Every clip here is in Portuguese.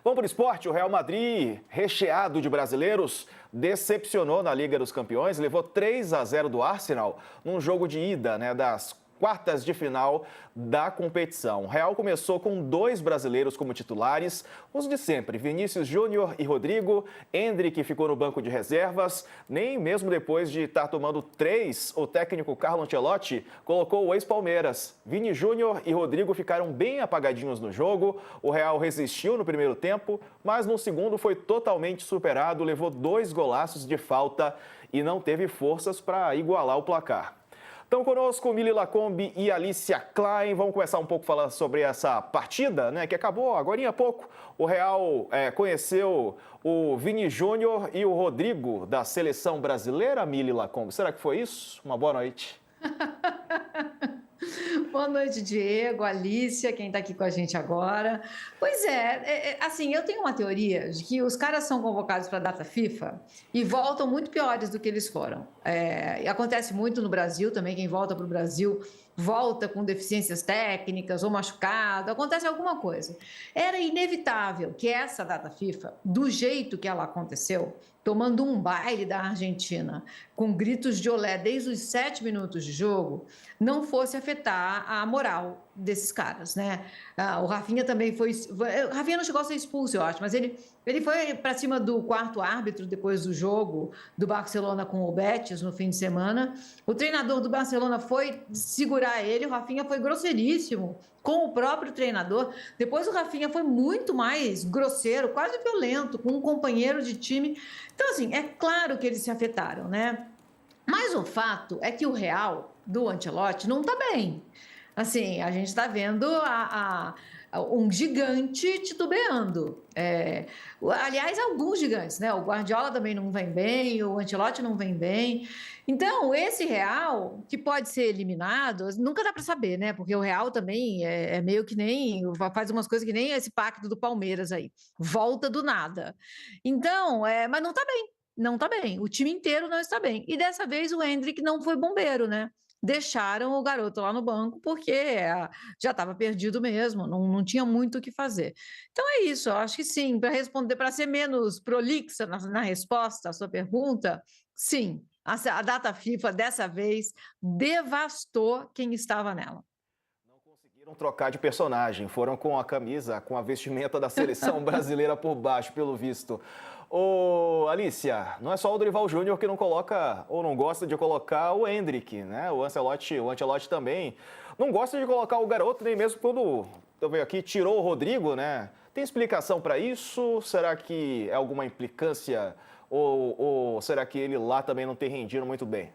Vamos para o esporte. O Real Madrid, recheado de brasileiros, decepcionou na Liga dos Campeões, levou 3-0 do Arsenal num jogo de ida, das quartas de final da competição. O Real começou com 2 brasileiros como titulares, os de sempre, Vinícius Júnior e Rodrigo. Endrick ficou no banco de reservas. Nem mesmo depois de estar tomando 3, o técnico Carlo Ancelotti colocou o ex-Palmeiras. Vini Júnior e Rodrigo ficaram bem apagadinhos no jogo. O Real resistiu no primeiro tempo, mas no segundo foi totalmente superado, levou 2 golaços de falta e não teve forças para igualar o placar. Estão conosco Mili Lacombe e Alicia Klein. Vamos começar um pouco falando sobre essa partida, que acabou agora há pouco. O Real conheceu o Vini Júnior e o Rodrigo da seleção brasileira, Mili Lacombe. Será que foi isso? Uma boa noite. Boa noite, Diego, Alicia, quem está aqui com a gente agora. Pois assim, eu tenho uma teoria de que os caras são convocados para a data FIFA e voltam muito piores do que eles foram. E acontece muito no Brasil também, quem volta para o Brasil volta com deficiências técnicas ou machucado, acontece alguma coisa. Era inevitável que essa data FIFA, do jeito que ela aconteceu, tomando um baile da Argentina, com gritos de olé desde os 7 minutos de jogo, não fosse afetar a moral desses caras, o Rafinha também foi... O Rafinha não chegou a ser expulso, eu acho, mas ele foi para cima do quarto árbitro depois do jogo do Barcelona com o Betis no fim de semana. O treinador do Barcelona foi segurar ele, o Rafinha foi grosseiríssimo com o próprio treinador. Depois o Rafinha foi muito mais grosseiro, quase violento, com um companheiro de time. Então, assim, é claro que eles se afetaram, Mas o fato é que o Real do Ancelotti não está bem. Assim, a gente está vendo um gigante titubeando. Aliás, alguns gigantes, O Guardiola também não vem bem, o Ancelotti não vem bem. Então, esse Real, que pode ser eliminado, nunca dá para saber, Porque o Real também é meio que nem... faz umas coisas que nem esse pacto do Palmeiras aí. Volta do nada. Então, mas não está bem. Não está bem. O time inteiro não está bem. E dessa vez o Endrick não foi bombeiro, Deixaram o garoto lá no banco porque já estava perdido mesmo, não tinha muito o que fazer. Então é isso, eu acho que sim, para responder, para ser menos prolixa na resposta à sua pergunta, sim, a data FIFA dessa vez devastou quem estava nela. Não conseguiram trocar de personagem, foram com a camisa, com a vestimenta da seleção brasileira por baixo, pelo visto. Ô, Alicia, não é só o Dorival Júnior que não coloca ou não gosta de colocar o Endrick, O Ancelotti também não gosta de colocar o garoto, nem mesmo quando, eu vejo aqui, tirou o Rodrigo, Tem explicação para isso? Será que é alguma implicância ou será que ele lá também não tem rendido muito bem?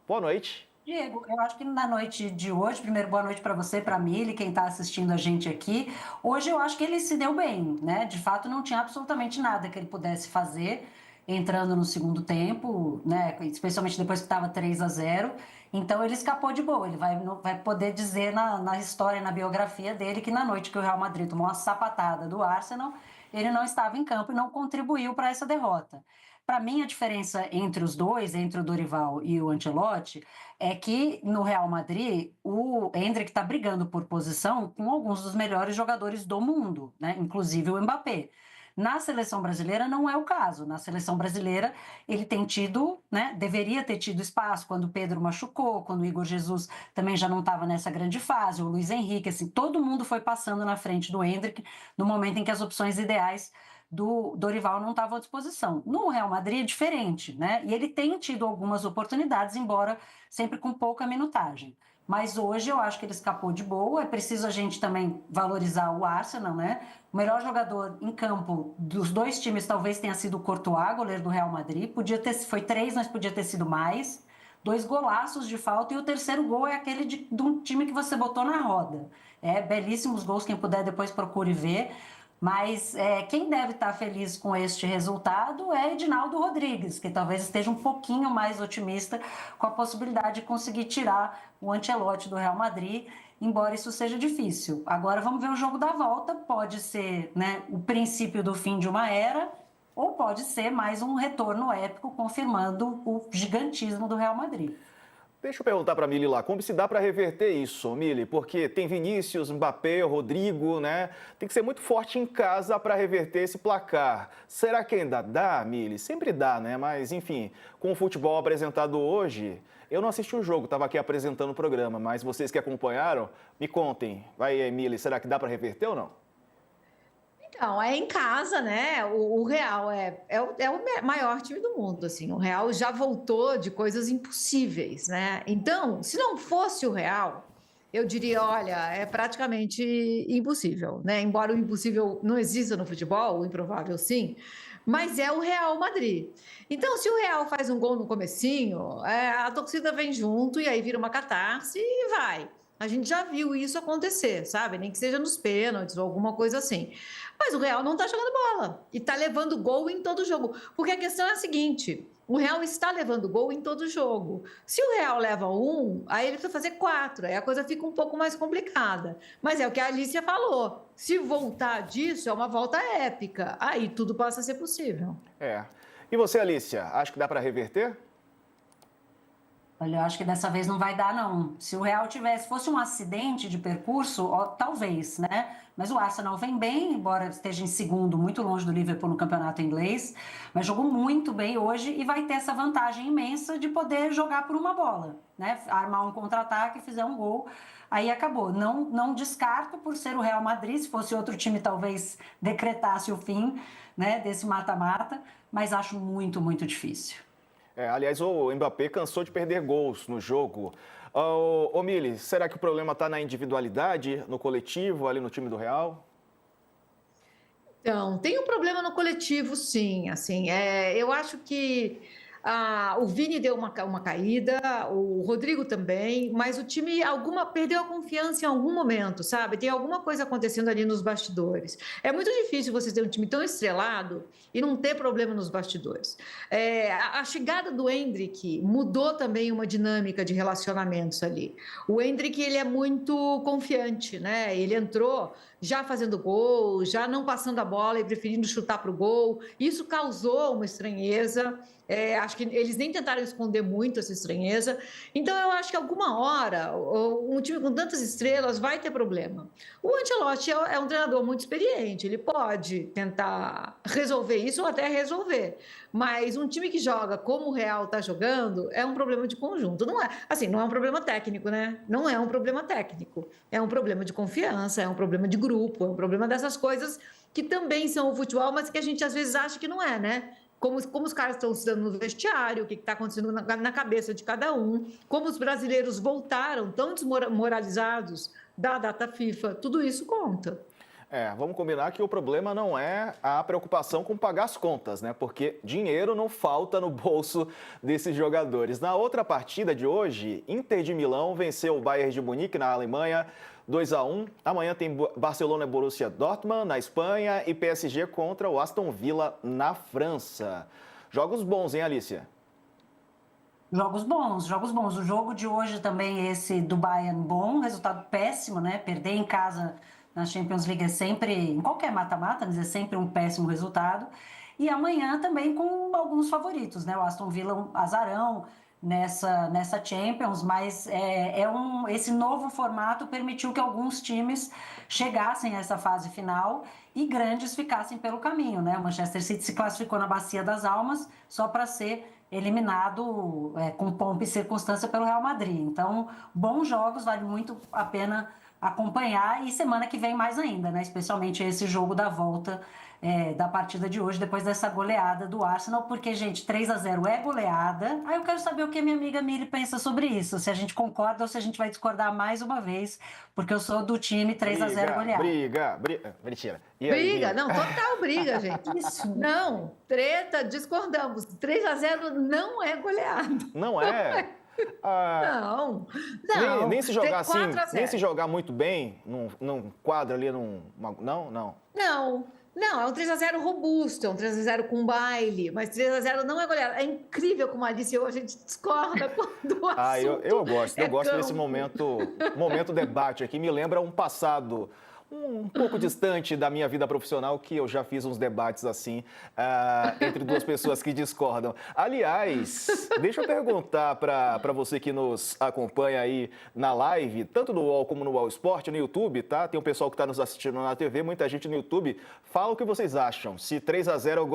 Boa noite. Diego, eu acho que na noite de hoje, primeiro boa noite para você, para a Mili, quem está assistindo a gente aqui. Hoje eu acho que ele se deu bem, De fato não tinha absolutamente nada que ele pudesse fazer entrando no segundo tempo, Especialmente depois que estava 3-0. Então ele escapou de boa, ele vai poder dizer na história, na biografia dele que na noite que o Real Madrid tomou uma sapatada do Arsenal, ele não estava em campo e não contribuiu para essa derrota. Para mim, a diferença entre os dois, entre o Dorival e o Ancelotti, é que no Real Madrid o Endrick está brigando por posição com alguns dos melhores jogadores do mundo, Inclusive o Mbappé. Na seleção brasileira não é o caso. Na seleção brasileira ele tem tido, deveria ter tido espaço quando o Pedro machucou, quando o Igor Jesus também já não estava nessa grande fase, o Luiz Henrique, assim, todo mundo foi passando na frente do Endrick no momento em que as opções ideais do Dorival não estavam à disposição. No Real Madrid é diferente, E ele tem tido algumas oportunidades, embora sempre com pouca minutagem. Mas hoje eu acho que ele escapou de boa. É preciso a gente também valorizar o Arsenal, O melhor jogador em campo dos dois times talvez tenha sido o Courtois, goleiro do Real Madrid. Foi 3, mas podia ter sido mais. 2 golaços de falta e o terceiro gol é aquele de um time que você botou na roda. Belíssimos gols, quem puder depois procure ver. Mas quem deve estar feliz com este resultado é Edinaldo Rodrigues, que talvez esteja um pouquinho mais otimista com a possibilidade de conseguir tirar o Ancelotti do Real Madrid, embora isso seja difícil. Agora vamos ver o jogo da volta, pode ser o princípio do fim de uma era, ou pode ser mais um retorno épico confirmando o gigantismo do Real Madrid. Deixa eu perguntar para a Mili lá, como se dá para reverter isso, Mili? Porque tem Vinícius, Mbappé, Rodrigo, né? Tem que ser muito forte em casa para reverter esse placar. Será que ainda dá, Mili? Sempre dá, né? Mas, enfim, com o futebol apresentado hoje, eu não assisti o jogo, estava aqui apresentando o programa, mas vocês que acompanharam, me contem. Vai, Mili, será que dá para reverter ou não? Então, é em casa, né? O Real é o maior time do mundo, assim. O Real já voltou de coisas impossíveis, né? Então, se não fosse o Real, eu diria, olha, é praticamente impossível, né? Embora o impossível não exista no futebol, o improvável sim, mas é o Real Madrid. Então, se o Real faz um gol no comecinho, a torcida vem junto e aí vira uma catarse e vai. A gente já viu isso acontecer, sabe? Nem que seja nos pênaltis ou alguma coisa assim. Mas o Real não está jogando bola e está levando gol em todo jogo. Porque a questão é a seguinte: o Real está levando gol em todo jogo. Se o Real leva um, aí ele precisa fazer 4, aí a coisa fica um pouco mais complicada. Mas é o que a Alicia falou: se voltar disso, é uma volta épica. Aí tudo passa a ser possível. É. E você, Alicia, acha que dá para reverter? Olha, eu acho que dessa vez não vai dar, não. Se o Real fosse um acidente de percurso, ó, talvez, né? Mas o Arsenal vem bem, embora esteja em segundo, muito longe do Liverpool no campeonato inglês, mas jogou muito bem hoje e vai ter essa vantagem imensa de poder jogar por uma bola, né? Armar um contra-ataque, fizer um gol, aí acabou. Não descarto por ser o Real Madrid, se fosse outro time talvez decretasse o fim, né, desse mata-mata, mas acho muito, muito difícil. Aliás, o Mbappé cansou de perder gols no jogo. Ô Mili, será que o problema está na individualidade, no coletivo, ali no time do Real? Então, tem um problema no coletivo, sim. Assim, eu acho que o Vini deu uma caída, o Rodrigo também, mas o time perdeu a confiança em algum momento, sabe? Tem alguma coisa acontecendo ali nos bastidores. É muito difícil você ter um time tão estrelado e não ter problema nos bastidores. A chegada do Endrick mudou também uma dinâmica de relacionamentos ali. O Endrick, ele é muito confiante, né? Ele entrou já fazendo gol, já não passando a bola e preferindo chutar para o gol. Isso causou uma estranheza. Acho que eles nem tentaram esconder muito essa estranheza. Então, eu acho que alguma hora um time com tantas estrelas vai ter problema. O Ancelotti é um treinador muito experiente, ele pode tentar resolver isso ou até resolver. Mas um time que joga como o Real está jogando é um problema de conjunto. Não é um problema técnico, né? Não é um problema técnico. É um problema de confiança, é um problema de grupo, é um problema dessas coisas que também são o futebol, mas que a gente às vezes acha que não é, né? Como os caras estão se dando no vestiário, o que está acontecendo na cabeça de cada um, como os brasileiros voltaram tão desmoralizados da data FIFA, tudo isso conta. Vamos combinar que o problema não é a preocupação com pagar as contas, né? Porque dinheiro não falta no bolso desses jogadores. Na outra partida de hoje, Inter de Milão venceu o Bayern de Munique na Alemanha 2-1. Amanhã tem Barcelona e Borussia Dortmund na Espanha e PSG contra o Aston Villa na França. Jogos bons, hein, Alicia? Jogos bons, jogos bons. O jogo de hoje também, esse do Bayern, bom, resultado péssimo, né? Perder em casa na Champions League é sempre, em qualquer mata-mata, mas é sempre um péssimo resultado. E amanhã também com alguns favoritos, né? O Aston Villa, um azarão nessa Champions, mas esse novo formato permitiu que alguns times chegassem a essa fase final e grandes ficassem pelo caminho, né? O Manchester City se classificou na Bacia das Almas só para ser eliminado com pompa e circunstância pelo Real Madrid. Então, bons jogos, vale muito a pena acompanhar, e semana que vem mais ainda, né? Especialmente esse jogo da volta da partida de hoje, depois dessa goleada do Arsenal, porque, gente, 3-0 é goleada. Aí eu quero saber o que a minha amiga Mili pensa sobre isso, se a gente concorda ou se a gente vai discordar mais uma vez, porque eu sou do time 3-0 goleada. Briga, mentira. Briga, não, total briga, gente. Isso. Não, treta, discordamos. 3-0 não é goleada. Não é? Não. Nem se jogar assim, nem se jogar muito bem, num quadro ali, não. Não, é um 3-0 robusto, é um 3-0 com baile, mas 3-0 não é goleada. É incrível como a Alice hoje a gente discorda quando o assunto eu gosto campo. desse momento debate aqui, me lembra um passado um pouco distante da minha vida profissional, que eu já fiz uns debates assim, entre duas pessoas que discordam. Aliás, deixa eu perguntar para você que nos acompanha aí na live, tanto no UOL como no UOL Esporte, no YouTube, tá? Tem um pessoal que está nos assistindo na TV, muita gente no YouTube. Fala o que vocês acham. Se 3-0 é o